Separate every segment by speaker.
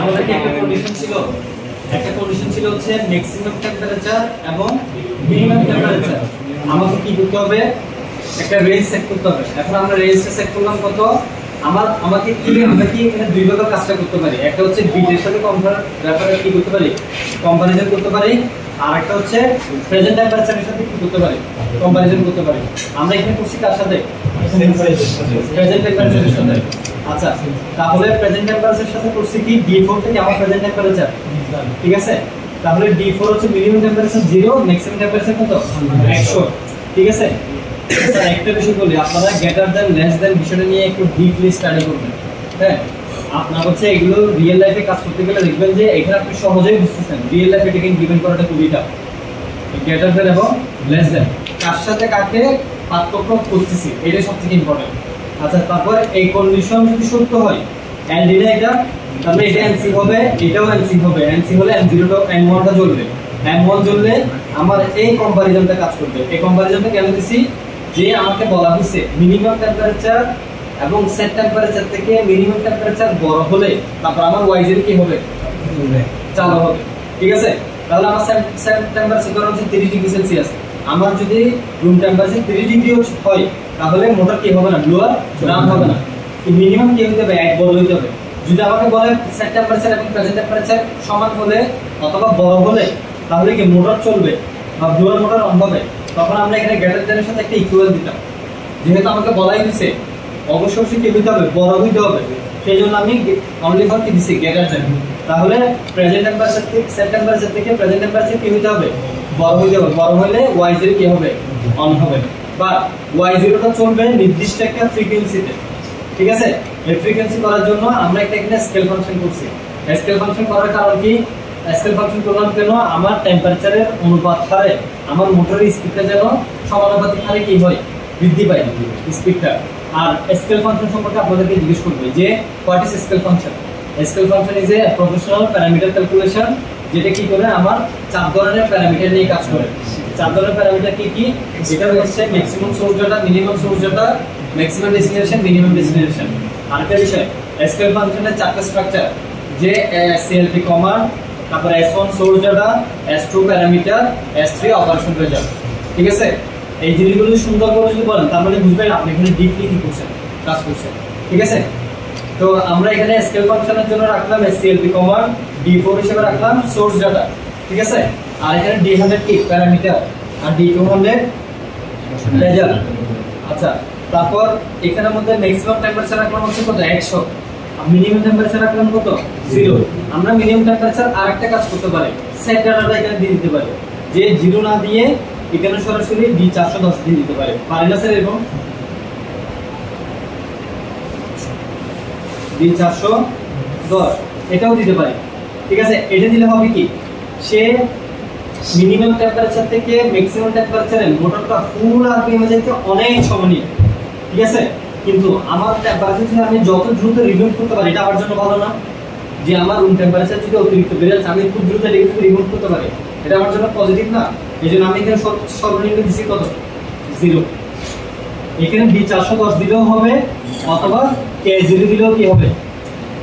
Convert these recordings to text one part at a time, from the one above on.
Speaker 1: আমাদের কি একটা কন্ডিশন ছিল হচ্ছে ম্যাক্সিমাম টেম্পারেচার এবং মিনিমাম টেম্পারেচার। আমাকে কি করতে হবে, একটা রেঞ্জ সেট করতে হবে। এখন আমরা রেঞ্জটা সেট করলাম কত, আমরা কি এখানে দুই ভাবে কাজটা করতে পারি। একটা হচ্ছে বিটের সাথে কি করতে পারি, কম্পারিজন করতে পারি, আর একটা হচ্ছে প্রেজেন্ট টেম্পারেচারের সাথে কি করতে পারি, কম্পারিজন করতে পারি। আমরা এখানে করছি কার সাথে, প্রেজেন্ট টেম্পারেচারের সাথে। আচ্ছা, তাহলে প্রেজেন্ট টেম্পারেচারের সাথে করছি কি D4 থেকে আমার প্রেজেন্ট টেম্পারেচার, ঠিক আছে। তাহলে D4 হচ্ছে মিনিমাম টেম্পারেচার 0, ম্যাক্সিমাম টেম্পারেচার কত 100, ঠিক আছে। স্যার একটা বিষয় বলি, আপনারা গ্রেটার দ্যান লেস দ্যান বিষয়টা নিয়ে একটু ডিপলি স্টাডি করবেন। হ্যাঁ, আপনার হচ্ছে এগুলো রিয়েল লাইফে কাজ করতে গেলে দেখবেন যে এখানে আপনি সহজেই বুঝতেছেন রিয়েল লাইফে এটাকে ডিপেন্ড করাটা খুবই টাফ। গ্রেটার দ্যান এবং লেস দ্যান কার সাথে কাকে পার্থক্য করতেছি, এটা সবথেকে ইম্পর্টেন্ট। আচ্ছা, তারপর এই কন্ডিশন যদি সত্য হয়, এন্ড এটা তাহলে এটা এনসি হবে, এটাও এনসি হবে। এনসি হলে M0 টা M1 টা জ্বলবে, M1 জ্বললে আমার এই কম্পারিজনটা কাজ করবে। এই কম্পারিজনটা কেন দিছি, যে আমাকে বলা হয়েছে মিনিমাম টেম্পারেচার এবং সেট টেম্পারেচার থেকে মিনিমাম টেম্পারেচার বড় হলে তারপর আমার ওয়াইজের কি হবে, চালু হবে, ঠিক আছে। তাহলে আমার সেট টেম্পারেচার ধরুন হচ্ছে 30 ডিগ্রি সেলসিয়াস। আমার যদি রুম টেম্পারেচার 30 ডিগ্রি হয় তাহলে মোটর কি হবে না, ব্লোয়ার রান হবে না। মিনিমাম কি হতে হবে, 1 বড় হতে হবে। যদি আমাকে বলে সেট টেম্পারেচার এবং প্রেজেন্ট টেম্পারেচার সমান হলে অথবা বড় হলে তাহলে কি মোটর চলবে বা ব্লোয়ার মোটর অন হবে, তখন আমরা এখানে গ্রেটার দ্যানের সাথে একটা ইকুয়াল দিতাম। যেহেতু আমাকে বলাই দিয়েছে অবশ্যই কি হতে হবে, বড় হইতে হবে, সেই জন্য আমি অনলি ফর কি দিছি, গ্রেটার দ্যান। তাহলে প্রেজেন্ট টেম্পারেচার থেকে সেট টেম্পারেচার থেকে প্রেজেন্ট টেম্পারেচার কি হইতে হবে, বড় হইতে হবে। বড় হলে y0 কি হবে, অন হবে। বা y0 টা চলবে নির্দিষ্ট একটা ফ্রিকোয়েন্সিতে, ঠিক আছে। এই ফ্রিকোয়েন্সি করার জন্য আমরা একটা এখানে স্কেল ফাংশন করছি। স্কেল ফাংশন করার কারণ কি, স্কেল ফাংশন করলাম কেন, আমার টেম্পারেচারের অনুপাত হারে আমার মোটরের স্পিডটা যেন সমানুপাতিক হারে কি হয়, বৃদ্ধি পায় স্পিডটা। আর স্কেল ফাংশন সম্পর্কে আপনাদেরকে জিজ্ঞেস করবে যে what is scale function. Scale function is a professional parameter calculation, যেটা কি করে আমার 4 ধরনের প্যারামিটার নিয়ে কাজ করে। 4 ধরনের প্যারামিটার কি কি, যেটা হচ্ছে maximum source data, minimum source data, maximum destination, minimum destination. আরেকটা বিষয়, স্কেল ফাংশনের 4টা স্ট্রাকচার, যে CLP কমান্ড, তারপর S1 source data, S2 parameter, S3 operation result, ঠিক আছে। এই জিনিসগুলো সুন্দর করে যদি বলেন তার মানে বুঝবেন আপনি এখানে ডিপলি কি করছেন, কাজ করছেন, ঠিক আছে। তো আমরা এখানে স্কেল ফাংশনের জন্য রাখলাম CLP কমান্ড, D4 হিসেবে রাখলাম সোর্স ডাটা, ঠিক আছে। আর এখানে D100 কি প্যারামিটার, আর D200 রেজাল্ট। আচ্ছা, তারপর এখানের মধ্যে ম্যাক্সিমাম টেম্পারেচার রাখলাম হচ্ছে কত, 100। মিনিমাম টেম্পারেচার রাখলাম কত, 0। আমরা মিনিমাম টেম্পারেচার আরেকটা কাজ করতে পারি, সেট ডাটাটা এখানে দিয়ে দিতে পারি, যে 0 না দিয়ে এখানে সরাসরি D410 দিয়ে দিতে পারি। পারি না স্যার এরকম, D410 এটাও দিতে পারি, ঠিক আছে। এটা দিলে হবে কি, সে মিনিমাম টেম্পারেচার থেকে ম্যাক্সিমাম টেম্পারেচারে মোটরটা ফুল আরপিএম এ যেতে অনেক সময় নিয়ে, ঠিক আছে। কিন্তু আমার টেম্পারেচার আমি যত দ্রুত রিমুভ করতে পারি, এটা আমার জন্য ভালো না। যে আমার রুম টেম্পারেচার যদি অতিরিক্ত বেড়ে যাচ্ছে, আমি খুব দ্রুত এটাকে রিমুভ করতে পারি, এটা আমার জন্য পজিটিভ না। এই জন্য আমি এখানে সর্বনিম্ন দিচ্ছি কত, 0। এখানে D410 দিলেও হবে অথবা K0 দিলেও কি হবে,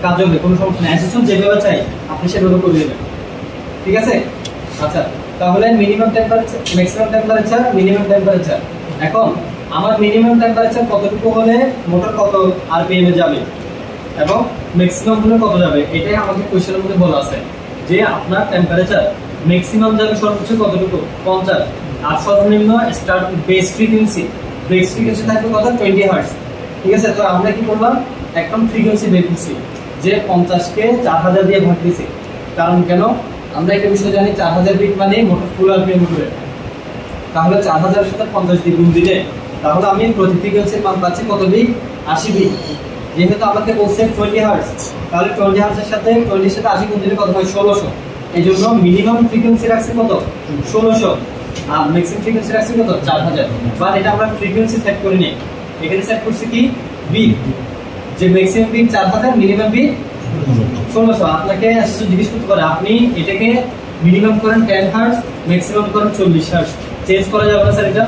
Speaker 1: কাজ হবে, কোনো সমস্যা নেই। অ্যাসেসন যেভাবে চাই আপনি সেভাবে করে দেবেন, ঠিক আছে। আচ্ছা, তাহলে minimum temperature, maximum temperature, minimum temperature. এখন আমার মিনিমাম টেম্পারেচার কতটুকু হলে মোটর কত আরপিএম এ যাবে এবং ম্যাক্সিমাম হলে কত যাবে, এটাই আমাদের কোশ্চেনের মধ্যে বলা আছে যে আপনার টেম্পারেচার ম্যাক্সিমাম যাবে সর্বোচ্চ কতটুকু, 50। আর সর্বনিম্ন স্টার্ট বেস ফ্রিকোয়েন্সি থাকবে কত, 20 হার্টজ, ঠিক আছে। তো আমরা কি করলাম, একদম ফ্রিকোয়েন্সি বের করছি যে 50 কে 4000 দিয়ে ভাগ দিয়েছি। কারণ কেন, আমরা একটা বিষয় জানি 4000 বিট মানে মোটর ফুল আরপিএম মোটরে। তাহলে 4000 সাথে 50 দিয়ে গুণ দিলে তাহলে আমি প্রতি ফ্রিকোয়েন্সির মান পাচ্ছি কত বিট, 80 বিট। যেহেতু আমাকে বলছে 20 হার্টজ, তাহলে 20 হার্টজের সাথে 20 সাথে 80 গুণ দিলে কত হয়, 1600। এই জন্য মিনিমাম ফ্রিকোয়েন্সি রাখছি কত, 1600, আর ম্যাক্সিমাম ফ্রিকোয়েন্সি রাখছি কত, 4000। বাট এটা আমরা ফ্রিকোয়েন্সি সেট করে নিই, এখানে সেট করছি কি বিট, যে ম্যাক্সিমাম বিট 4000, মিনিমাম বিট 1600। আপনাকে জিজ্ঞেস করতে পারে আপনি এটাকে মিনিমাম করেন 10 হার্টজ, ম্যাক্সিমাম করেন 40 হার্টজ, চেঞ্জ করা যাবে না স্যার, এটা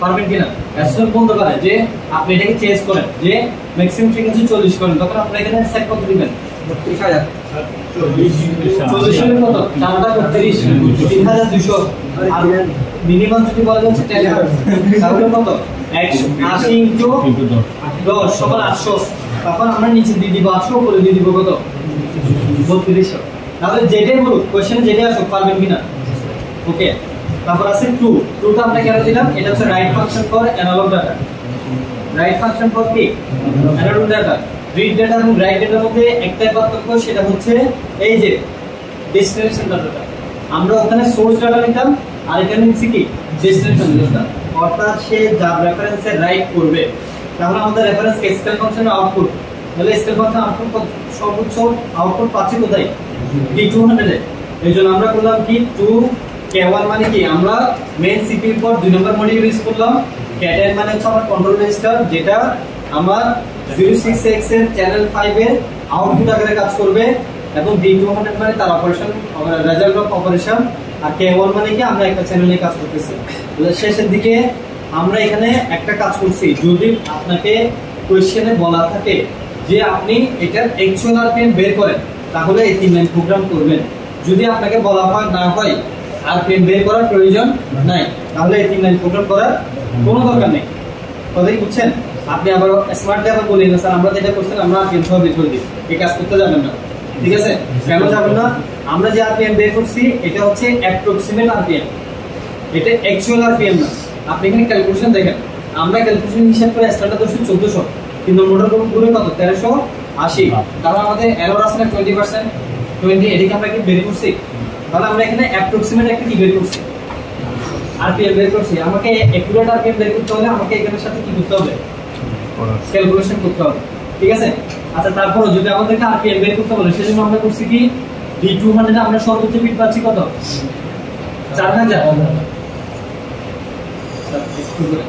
Speaker 1: পারবেন কিনা? অ্যাসেসর বলতে পারে যে আপনি এটাকে চেঞ্জ করেন, যে ম্যাক্সিমাম ফ্রিকোয়েন্সি 40 করেন, তখন আপনি এখানে সেট করতে দিবেন 30,000 40 কত 432 3200 আর মিনিমাম যদি বলা যাচ্ছে 10,000 তাহলে কত 180 ইনটু 10 সমান 800 তখন আমরা নিচে দিয়ে দিব 800 করে দিয়ে দিব কত 3200 তাহলে যেটাই বলুক কোশ্চেনে যেটাই আসুক পারবেন কিনা ওকে তারপর আছে 2 টা আমরা কেন দিলাম এটা হচ্ছে write function for analog data write function for কি অ্যানালগ ডাটা রিড ডাটা এবং রাইট ডাটার মধ্যে একটাই পার্থক্য সেটা হচ্ছে এই যে ডেস্টিনেশন ডাটাটা আমরা ওখানে সোর্স ডাটা নিতাম আর এখানে নিচ্ছি কি ডেস্টিনেশন ডাটা অর্থাৎ সে যা রেফারেন্সে রাইট করবে তাহলে আমাদের রেফারেন্স স্কেল ফাংশনের আউটপুট তাহলে স্কেল ফাংশন আউটপুট সর্বোচ্চ আউটপুট পাচ্ছি কোথায় D200 এ এইজন্য আমরা করলাম কি 2 K1 মানে কি আমরা মেইন সিপিইউর পর 2 নম্বর মডিউল ইউজ করলাম K10 মানে হচ্ছে আমার কন্ট্রোল রেজিস্টার যেটা আমার 06x এর চ্যানেল 5 এর আউটপুট আকারে কাজ করবে এবং D200 মানে তার অপারেশন রেজাল্ট অফ অপারেশন আর K1 মানে কি আমরা একটা চ্যানেলে কাজ করতেছি শেষের দিকে আমরা এখানে একটা কাজ করছি যদি আপনাকে কোশ্চেনে বলা থাকে যে আপনি এটার অ্যাকচুয়াল আরপিএম বের করেন তাহলে এই 3 লাইন প্রোগ্রাম করবেন যদি আপনাকে বলা হয় না হয় আরপিএম বের করার প্রয়োজন নাই তাহলে এই 3 লাইন প্রোগ্রাম করার কোনো দরকার নেই কথাই বুঝছেন আপনি আবার স্মার্টলি আবার বলেন না স্যার আমরা যেটা করছেন আমরা আরপিএম সহ বের করে দিই এই কাজ করতে যাবেন না ঠিক আছে কেন যাবেন না আমরা যে আরপিএম বের করছি এটা হচ্ছে অ্যাপ্রক্সিমেট আরপিএম এটা অ্যাকচুয়াল আরপিএম না আপনি এখানে ক্যালকুলেশন দেখেন আমরা ক্যালকুলেশন হিসাব করে স্ট্যান্ডার্ড ধরছি 1400 কিন্তু মোটর পুরো কত 1380 তাহলে আমাদের এরর আছে না 20% 20 এদিকে আমরা কি বের করছি তাহলে আমরা এখানে অ্যাপ্রক্সিমেট একটা কি বের করছি আরপিএম বের করছি আমাকে অ্যাকুরেট আরপিএম বের করতে হলে আমাকে এখানের সাথে কি করতে হবে ক্যালকুলেশন করতে হবে ঠিক আছে আচ্ছা তারপর যদি আমাদেরকে আরপিএম বের করতে বলে সেজন্য আমরা করছি কি D200 এ আমরা সর্বোচ্চ বিট পাচ্ছি কত 4000 স্যার একটু করে